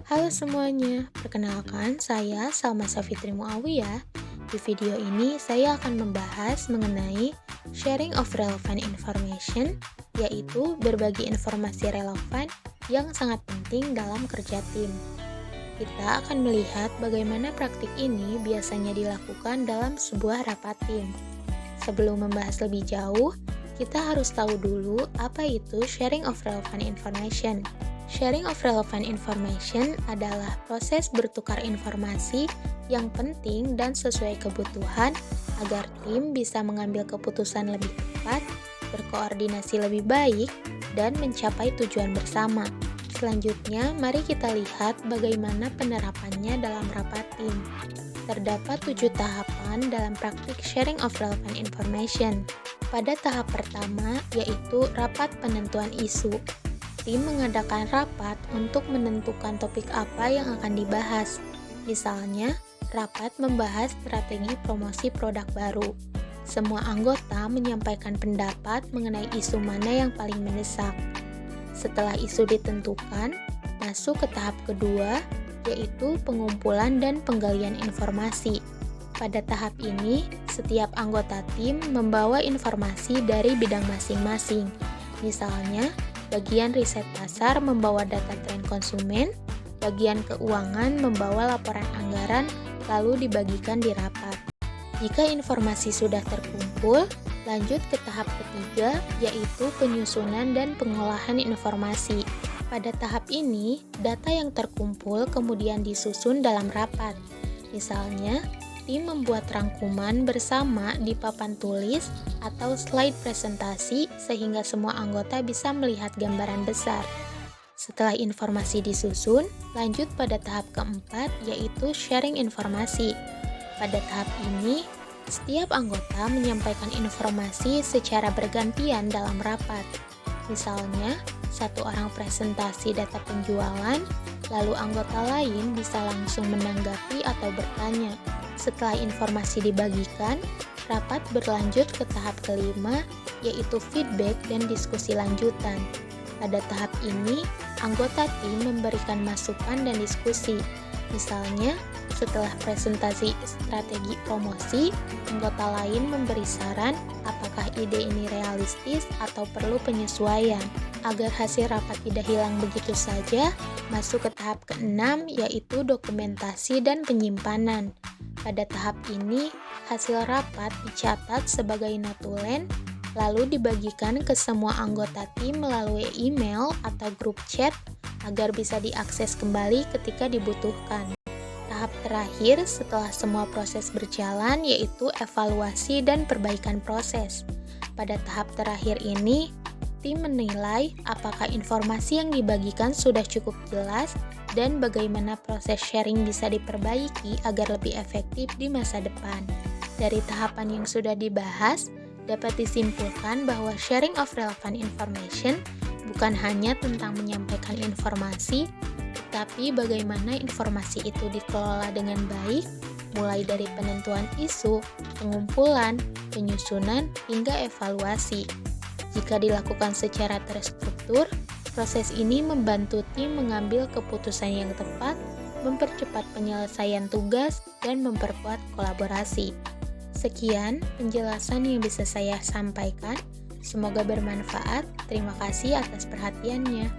Halo semuanya, perkenalkan saya Salma Safitri Muawiyah. Di video ini saya akan membahas mengenai sharing of relevant information, yaitu berbagi informasi relevan yang sangat penting dalam kerja tim. Kita akan melihat bagaimana praktik ini biasanya dilakukan dalam sebuah rapat tim. Sebelum membahas lebih jauh, kita harus tahu dulu apa itu sharing of relevant information. Sharing of relevant information adalah proses bertukar informasi yang penting dan sesuai kebutuhan agar tim bisa mengambil keputusan lebih tepat, berkoordinasi lebih baik, dan mencapai tujuan bersama. Selanjutnya, mari kita lihat bagaimana penerapannya dalam rapat tim. Terdapat 7 tahapan dalam praktik sharing of relevant information. Pada tahap pertama, yaitu rapat penentuan isu. Tim mengadakan rapat untuk menentukan topik apa yang akan dibahas. Misalnya, rapat membahas strategi promosi produk baru. Semua anggota menyampaikan pendapat mengenai isu mana yang paling mendesak. Setelah isu ditentukan, masuk ke tahap kedua, yaitu pengumpulan dan penggalian informasi. Pada tahap ini, setiap anggota tim membawa informasi dari bidang masing-masing. Misalnya, bagian riset pasar membawa data tren konsumen, bagian keuangan membawa laporan anggaran, lalu dibagikan di rapat. Jika informasi sudah terkumpul, lanjut ke tahap ketiga, yaitu penyusunan dan pengolahan informasi. Pada tahap ini, data yang terkumpul kemudian disusun dalam rapat. Misalnya, tim membuat rangkuman bersama di papan tulis atau slide presentasi sehingga semua anggota bisa melihat gambaran besar. Setelah informasi disusun, lanjut pada tahap keempat, yaitu sharing informasi. Pada tahap ini, setiap anggota menyampaikan informasi secara bergantian dalam rapat. Misalnya, satu orang presentasi data penjualan, lalu anggota lain bisa langsung menanggapi atau bertanya. Setelah informasi dibagikan, rapat berlanjut ke tahap kelima, yaitu feedback dan diskusi lanjutan. Pada tahap ini, anggota tim memberikan masukan dan diskusi. Misalnya, setelah presentasi strategi promosi, anggota lain memberi saran apakah ide ini realistis atau perlu penyesuaian. Agar hasil rapat tidak hilang begitu saja, masuk ke tahap keenam, yaitu dokumentasi dan penyimpanan. Pada tahap ini, hasil rapat dicatat sebagai notulen, lalu dibagikan ke semua anggota tim melalui email atau grup chat agar bisa diakses kembali ketika dibutuhkan. Tahap terakhir setelah semua proses berjalan yaitu evaluasi dan perbaikan proses. Pada tahap terakhir ini, tim menilai apakah informasi yang dibagikan sudah cukup jelas dan bagaimana proses sharing bisa diperbaiki agar lebih efektif di masa depan. Dari tahapan yang sudah dibahas, dapat disimpulkan bahwa sharing of relevant information bukan hanya tentang menyampaikan informasi, tetapi bagaimana informasi itu dikelola dengan baik, mulai dari penentuan isu, pengumpulan, penyusunan, hingga evaluasi. Jika dilakukan secara terstruktur, proses ini membantu tim mengambil keputusan yang tepat, mempercepat penyelesaian tugas, dan memperkuat kolaborasi. Sekian penjelasan yang bisa saya sampaikan. Semoga bermanfaat. Terima kasih atas perhatiannya.